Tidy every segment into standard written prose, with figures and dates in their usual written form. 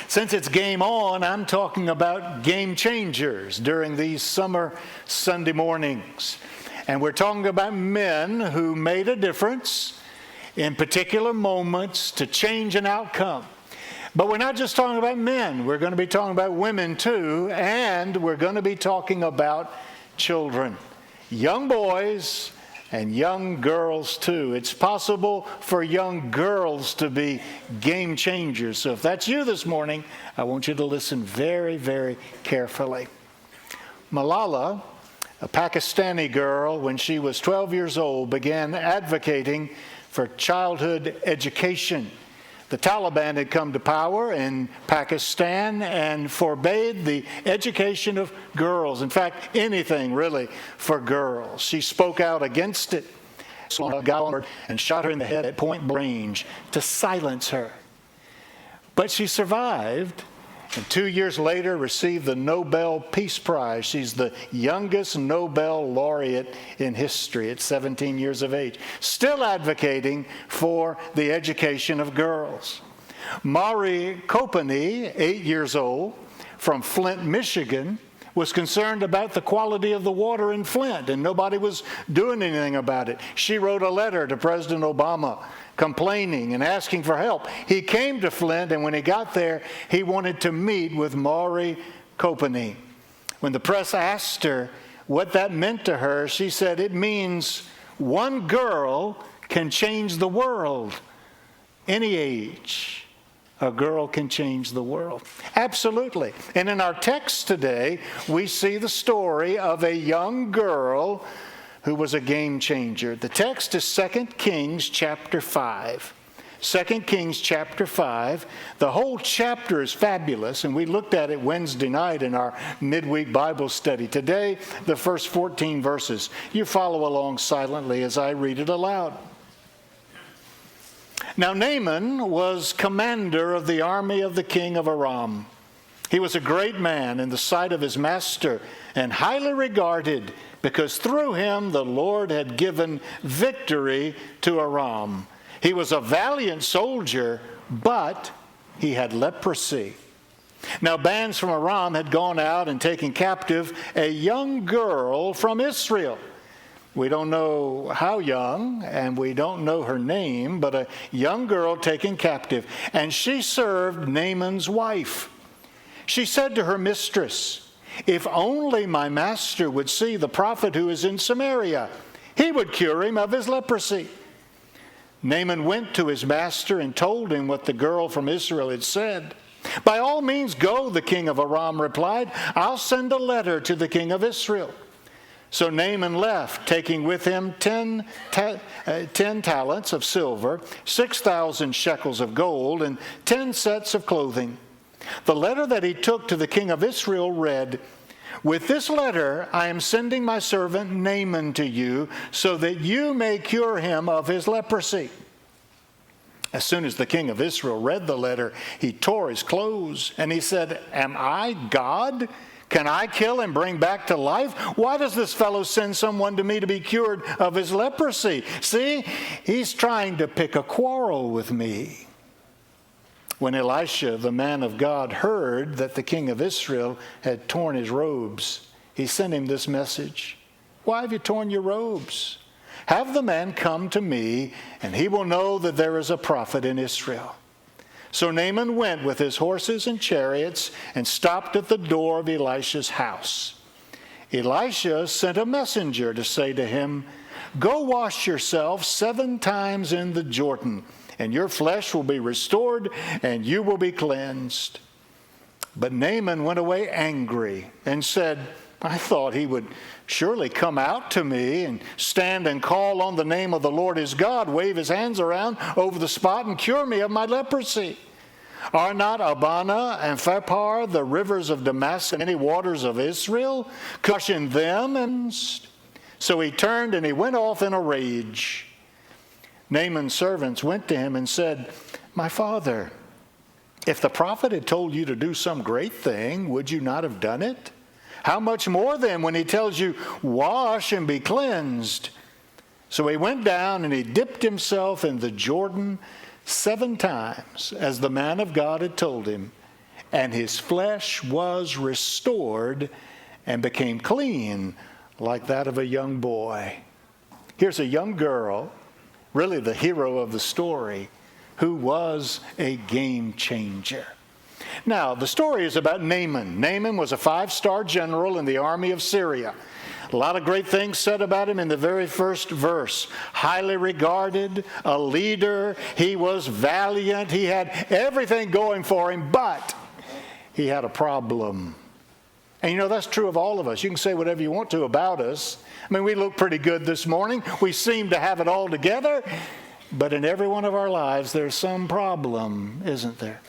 Since it's game on, I'm talking about game changers during these summer Sunday mornings. And we're talking about men who made a difference in particular moments to change an outcome. But we're not just talking about men. We're going to be talking about women too, and we're going to be talking about children, young boys and young girls too. It's possible for young girls to be game changers. So if that's you this morning, I want you to listen very, very carefully. Malala, a Pakistani girl, when she was 12 years old, began advocating for childhood education. The Taliban had come to power in Pakistan and forbade the education of girls. In fact, anything really for girls. She spoke out against it. So got on her and shot her in the head at point range to silence her. But she survived, and 2 years later received the Nobel Peace Prize. She's the youngest Nobel laureate in history at 17 years of age, still advocating for the education of girls. Mari Copeny, 8 years old, from Flint, Michigan, was concerned about the quality of the water in Flint, and nobody was doing anything about it. She wrote a letter to President Obama complaining and asking for help. He came to Flint, and when he got there, he wanted to meet with Mari Copeny. When the press asked her what that meant to her, she said, "It means one girl can change the world. Any age, a girl can change the world." Absolutely. And in our text today, we see the story of a young girl who was a game changer. The text is 2 Kings chapter 5. 2 Kings chapter 5. The whole chapter is fabulous, and we looked at it Wednesday night in our midweek Bible study. Today, the first 14 verses. You follow along silently as I read it aloud. Now Naaman was commander of the army of the king of Aram. He was a great man in the sight of his master and highly regarded, because through him the Lord had given victory to Aram. He was a valiant soldier, but he had leprosy. Now bands from Aram had gone out and taken captive a young girl from Israel. We don't know how young, and we don't know her name, but a young girl taken captive. And she served Naaman's wife. She said to her mistress, "If only my master would see the prophet who is in Samaria, he would cure him of his leprosy." Naaman went to his master and told him what the girl from Israel had said. "By all means go," the king of Aram replied. "I'll send a letter to the king of Israel." So Naaman left, taking with him 10 talents of silver, 6,000 shekels of gold, and 10 sets of clothing. The letter that he took to the king of Israel read, "With this letter I am sending my servant Naaman to you, so that you may cure him of his leprosy." As soon as the king of Israel read the letter, he tore his clothes, and he said, "Am I God? Can I kill and bring back to life? Why does this fellow send someone to me to be cured of his leprosy? See, he's trying to pick a quarrel with me." When Elisha, the man of God, heard that the king of Israel had torn his robes, he sent him this message: "Why have you torn your robes? Have the man come to me, and he will know that there is a prophet in Israel." So Naaman went with his horses and chariots and stopped at the door of Elisha's house. Elisha sent a messenger to say to him, "Go wash yourself 7 times in the Jordan, and your flesh will be restored, and you will be cleansed." But Naaman went away angry and said, "I thought he would surely come out to me and stand and call on the name of the Lord his God, wave his hands around over the spot and cure me of my leprosy. Are not Abana and Pharpar the rivers of Damascus and any waters of Israel? Wash in them." And so he turned and he went off in a rage. Naaman's servants went to him and said, "My father, if the prophet had told you to do some great thing, would you not have done it? How much more then when he tells you, 'Wash and be cleansed'?" So he went down and he dipped himself in the Jordan 7 times, as the man of God had told him, and his flesh was restored and became clean like that of a young boy. Here's a young girl, really the hero of the story, who was a game changer. Now, the story is about Naaman. Naaman was a 5-star general in the army of Syria. A lot of great things said about him in the very first verse. Highly regarded, a leader. He was valiant. He had everything going for him, but he had a problem. And you know, that's true of all of us. You can say whatever you want to about us. I mean, we look pretty good this morning. We seem to have it all together. But in every one of our lives, there's some problem, isn't there?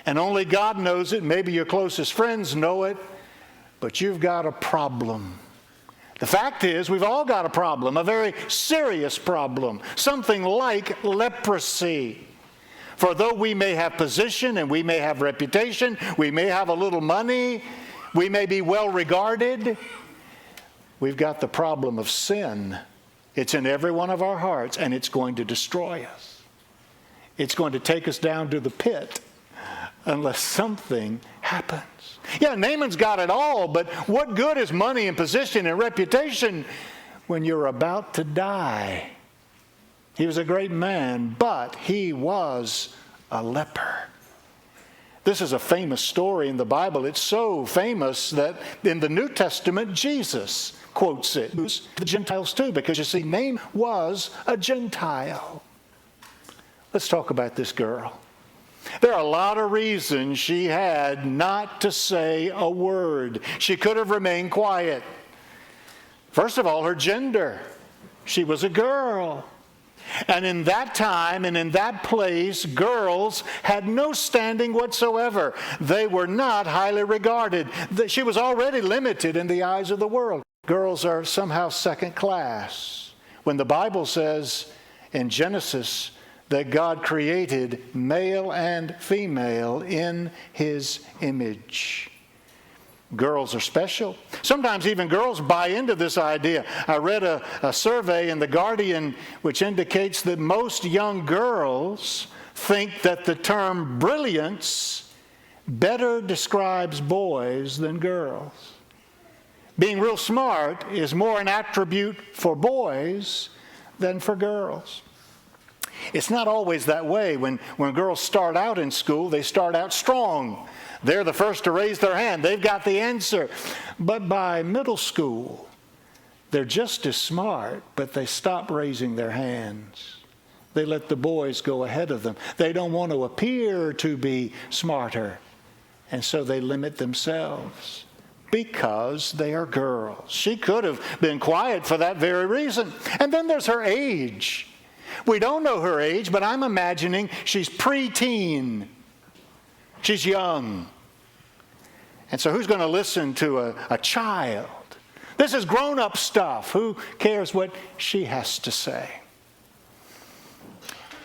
And only God knows it. Maybe your closest friends know it. But you've got a problem. The fact is, we've all got a problem, a very serious problem, something like leprosy. For though we may have position and we may have reputation, we may have a little money, we may be well regarded, we've got the problem of sin. It's in every one of our hearts, and it's going to destroy us. It's going to take us down to the pit unless something happens. Yeah, Naaman's got it all, but what good is money and position and reputation when you're about to die? He was a great man, but he was a leper. This is a famous story in the Bible. It's so famous that in the New Testament, Jesus quotes it. The Gentiles too, because you see, Naaman was a Gentile. Let's talk about this girl. There are a lot of reasons she had not to say a word. She could have remained quiet. First of all, her gender. She was a girl. And in that time and in that place, girls had no standing whatsoever. They were not highly regarded. She was already limited in the eyes of the world. Girls are somehow second class. When the Bible says in Genesis that God created male and female in his image. Girls are special. Sometimes even girls buy into this idea. I read a survey in The Guardian which indicates that most young girls think that the term brilliance better describes boys than girls. Being real smart is more an attribute for boys than for girls. It's not always that way. When girls start out in school, they start out strong. They're the first to raise their hand. They've got the answer. But by middle school, they're just as smart, but they stop raising their hands. They let the boys go ahead of them. They don't want to appear to be smarter, and so they limit themselves because they are girls. She could have been quiet for that very reason. And then there's her age. We don't know her age, but I'm imagining she's preteen. She's young. And so who's going to listen to a child? This is grown-up stuff. Who cares what she has to say?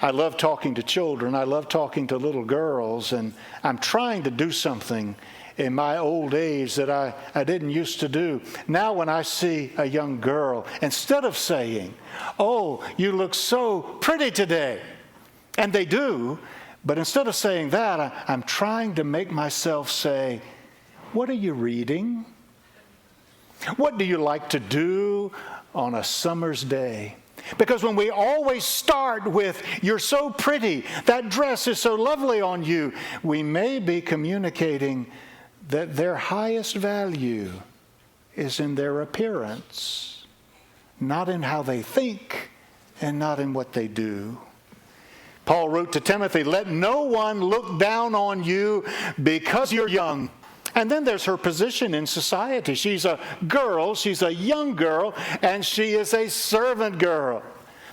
I love talking to children. I love talking to little girls. And I'm trying to do something in my old age that I didn't used to do. Now when I see a young girl, instead of saying, "Oh, you look so pretty today," and they do, but instead of saying that, I'm trying to make myself say, "What are you reading? What do you like to do on a summer's day?" Because when we always start with, "You're so pretty, that dress is so lovely on you," we may be communicating that their highest value is in their appearance, not in how they think and not in what they do. Paul wrote to Timothy, "Let no one look down on you because you're young." And then there's her position in society. She's a girl, she's a young girl, and she is a servant girl.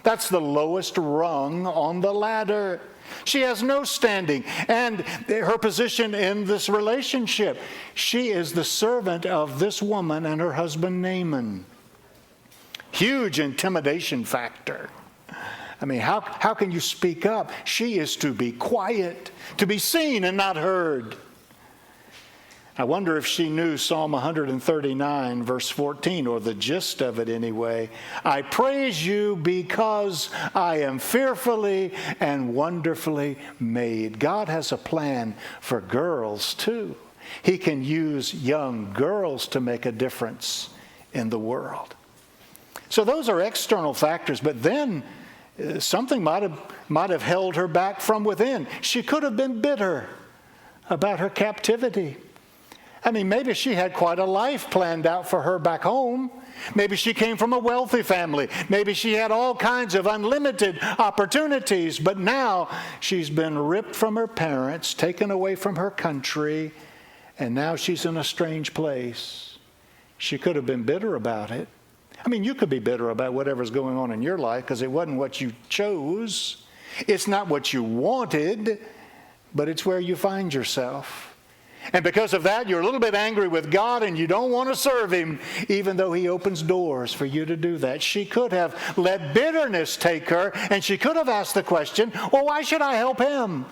That's the lowest rung on the ladder. She has no standing. And her position in this relationship, she is the servant of this woman and her husband Naaman. Huge intimidation factor. I mean, how can you speak up? She is to be quiet, to be seen and not heard. I wonder if she knew Psalm 139, verse 14, or the gist of it anyway. I praise you because I am fearfully and wonderfully made. God has a plan for girls too. He can use young girls to make a difference in the world. So those are external factors, but then something might have held her back from within. She could have been bitter about her captivity. I mean, maybe she had quite a life planned out for her back home. Maybe she came from a wealthy family. Maybe she had all kinds of unlimited opportunities. But now she's been ripped from her parents, taken away from her country, and now she's in a strange place. She could have been bitter about it. I mean, you could be bitter about whatever's going on in your life because it wasn't what you chose. It's not what you wanted, but it's where you find yourself. And because of that, you're a little bit angry with God and you don't want to serve Him, even though He opens doors for you to do that. She could have let bitterness take her, and she could have asked the question, well, why should I help Him?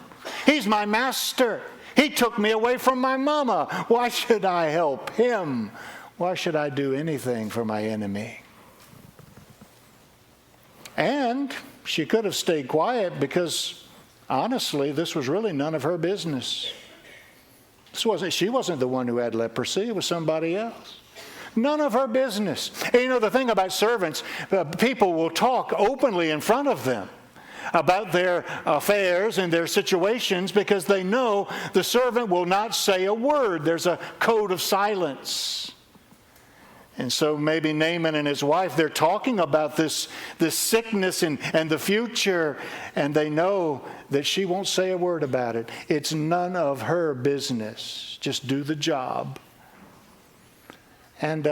He's my master. He took me away from my mama. Why should I help Him? Why should I do anything for my enemy? And she could have stayed quiet because, honestly, this was really none of her business. She wasn't the one who had leprosy. It was somebody else. None of her business. And you know, the thing about servants, people will talk openly in front of them about their affairs and their situations because they know the servant will not say a word. There's a code of silence. And so maybe Naaman and his wife, they're talking about this sickness and the future, and they know that she won't say a word about it. It's none of her business. Just do the job. And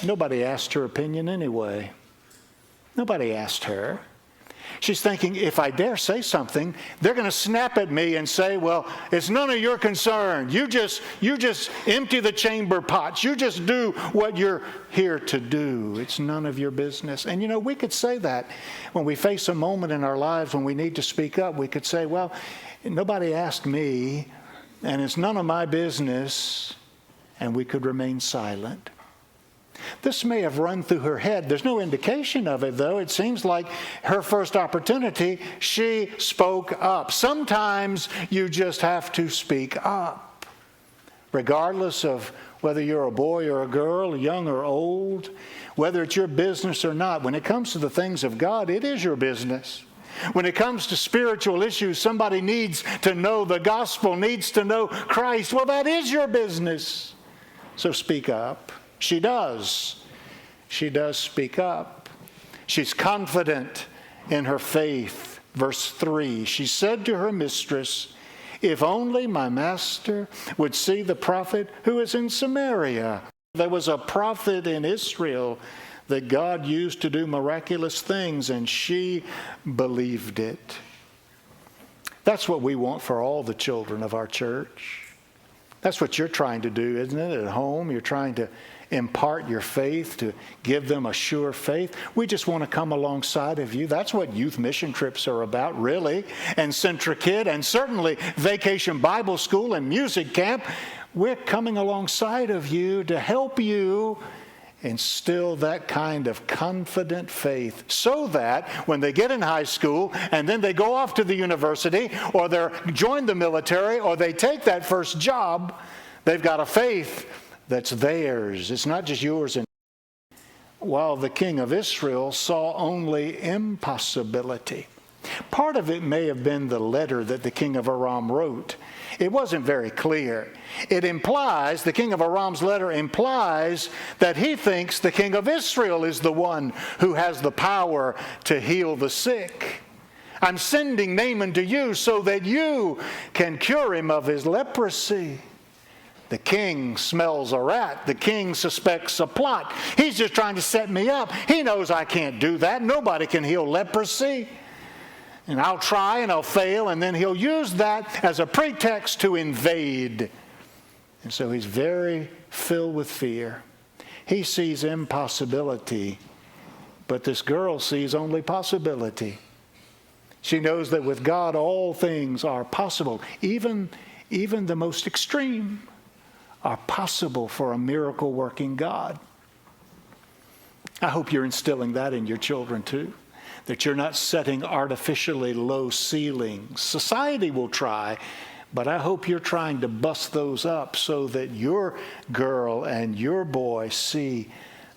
nobody asked her opinion anyway. Nobody asked her. She's thinking, if I dare say something, they're going to snap at me and say, well, it's none of your concern. You just empty the chamber pots. You just do what you're here to do. It's none of your business. And you know, we could say that when we face a moment in our lives when we need to speak up. We could say, well, nobody asked me, and it's none of my business, and we could remain silent. This may have run through her head. There's no indication of it, though. It seems like her first opportunity, she spoke up. Sometimes you just have to speak up, regardless of whether you're a boy or a girl, young or old, whether it's your business or not. When it comes to the things of God, it is your business. When it comes to spiritual issues, somebody needs to know the gospel, needs to know Christ. Well, that is your business. So speak up. She does. She does speak up. She's confident in her faith. Verse 3, she said to her mistress, if only my master would see the prophet who is in Samaria. There was a prophet in Israel that God used to do miraculous things, and she believed it. That's what we want for all the children of our church. That's what you're trying to do, isn't it? At home, you're trying to impart your faith, to give them a sure faith. We just want to come alongside of you. That's what youth mission trips are about, really. And CentraKid, and certainly Vacation Bible School and Music Camp. We're coming alongside of you to help you instill that kind of confident faith so that when they get in high school and then they go off to the university or they join the military or they take that first job, they've got a faith that's theirs. It's not just yours. And while the king of Israel saw only impossibility. Part of it may have been the letter that the king of Aram wrote. It wasn't very clear. It implies, the king of Aram's letter implies that he thinks the king of Israel is the one who has the power to heal the sick. I'm sending Naaman to you so that you can cure him of his leprosy. The king smells a rat. The king suspects a plot. He's just trying to set me up. He knows I can't do that. Nobody can heal leprosy. And I'll try and I'll fail, and then he'll use that as a pretext to invade. And so he's very filled with fear. He sees impossibility, but this girl sees only possibility. She knows that with God all things are possible, even the most extreme are possible for a miracle-working God. I hope you're instilling that in your children too, that you're not setting artificially low ceilings. Society will try, but I hope you're trying to bust those up so that your girl and your boy see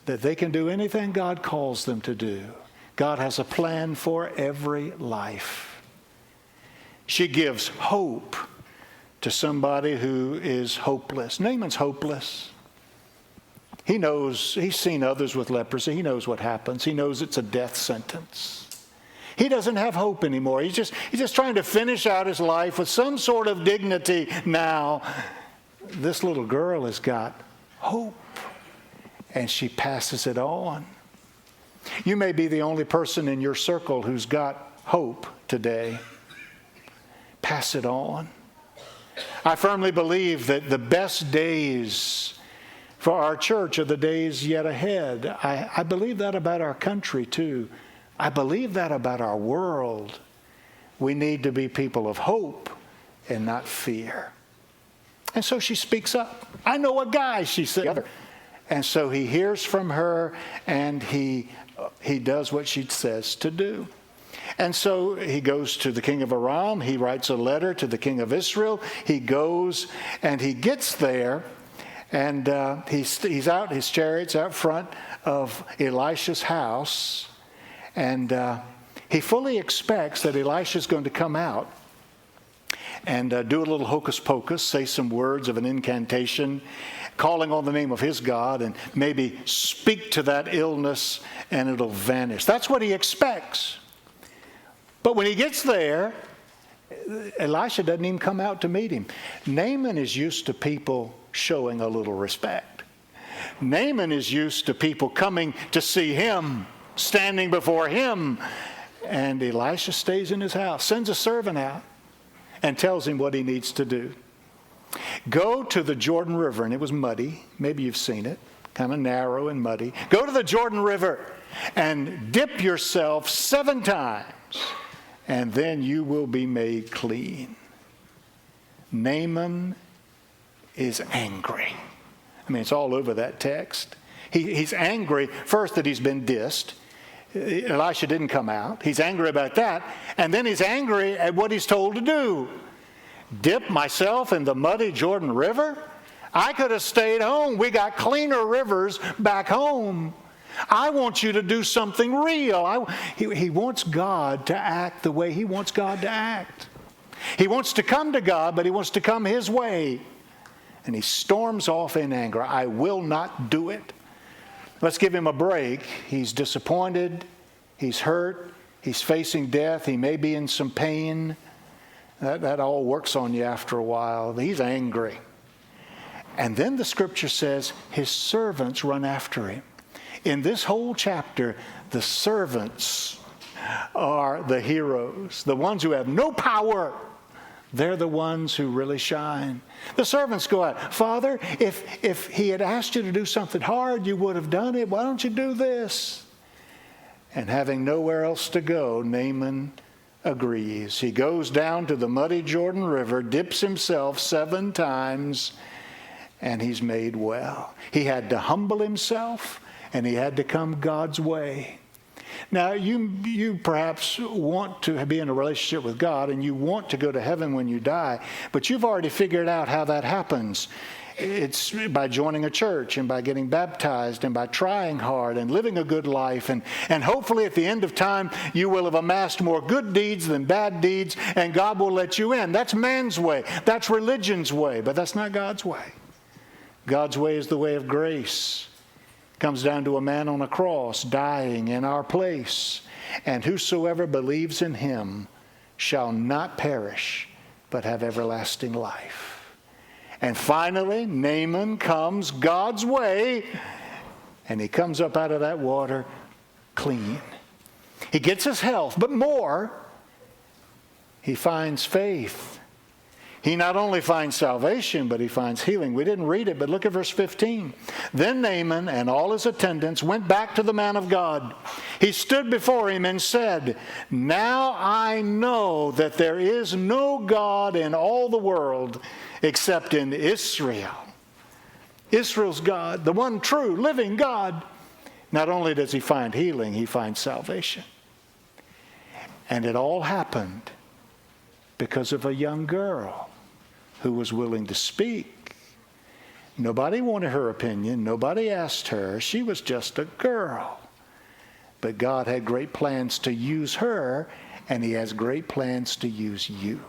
that they can do anything God calls them to do. God has a plan for every life. She gives hope to somebody who is hopeless. Naaman's hopeless. He knows, he's seen others with leprosy. He knows what happens. He knows it's a death sentence. He doesn't have hope anymore. He's just trying to finish out his life with some sort of dignity now. This little girl has got hope, and she passes it on. You may be the only person in your circle who's got hope today. Pass it on. I firmly believe that the best days for our church are the days yet ahead. I believe that about our country too. I believe that about our world. We need to be people of hope and not fear. And so she speaks up. I know a guy, she said. And so he hears from her, and he does what she says to do. And so he goes to the king of Aram. He writes a letter to the king of Israel. He goes and he gets there, and he's out, his chariot's out front of Elisha's house. And he fully expects that Elisha's going to come out and do a little hocus pocus, say some words of an incantation, calling on the name of his God, and maybe speak to that illness and it'll vanish. That's what he expects. But when he gets there, Elisha doesn't even come out to meet him. Naaman is used to people showing a little respect. Naaman is used to people coming to see him, standing before him. And Elisha stays in his house, sends a servant out, and tells him what he needs to do. Go to the Jordan River, and it was muddy. Maybe you've seen it, kind of narrow and muddy. Go to the Jordan River and dip yourself 7 times, and then you will be made clean. Naaman is angry. I mean, it's all over that text. He's angry, first, that he's been dissed. Elisha didn't come out. He's angry about that. And then he's angry at what he's told to do. Dip myself in the muddy Jordan River? I could have stayed home. We got cleaner rivers back home. I want you to do something real. He wants God to act the way he wants God to act. He wants to come to God, but he wants to come his way. And he storms off in anger. I will not do it. Let's give him a break. He's disappointed. He's hurt. He's facing death. He may be in some pain. That all works on you after a while. He's angry. And then the scripture says his servants run after him. In this whole chapter, the servants are the heroes, the ones who have no power. They're the ones who really shine. The servants go out. Father, if he had asked you to do something hard, you would have done it. Why don't you do this? And having nowhere else to go, Naaman agrees. He goes down to the muddy Jordan River, dips himself 7 times, and he's made well. He had to humble himself, and he had to come God's way. Now, you perhaps want to be in a relationship with God, and you want to go to heaven when you die, but you've already figured out how that happens. It's by joining a church and by getting baptized and by trying hard and living a good life. And hopefully at the end of time, you will have amassed more good deeds than bad deeds, and God will let you in. That's man's way. That's religion's way, but that's not God's way. God's way is the way of grace. It comes down to a man on a cross dying in our place. And whosoever believes in him shall not perish, but have everlasting life. And finally, Naaman comes God's way, and he comes up out of that water clean. He gets his health, but more, he finds faith. He not only finds salvation, but he finds healing. We didn't read it, but look at verse 15. Then Naaman and all his attendants went back to the man of God. He stood before him and said, "Now I know that there is no God in all the world except in Israel." Israel's God, the one true living God, not only does he find healing, he finds salvation. And it all happened because of a young girl who was willing to speak. Nobody wanted her opinion. Nobody asked her. She was just a girl. But God had great plans to use her, and he has great plans to use you.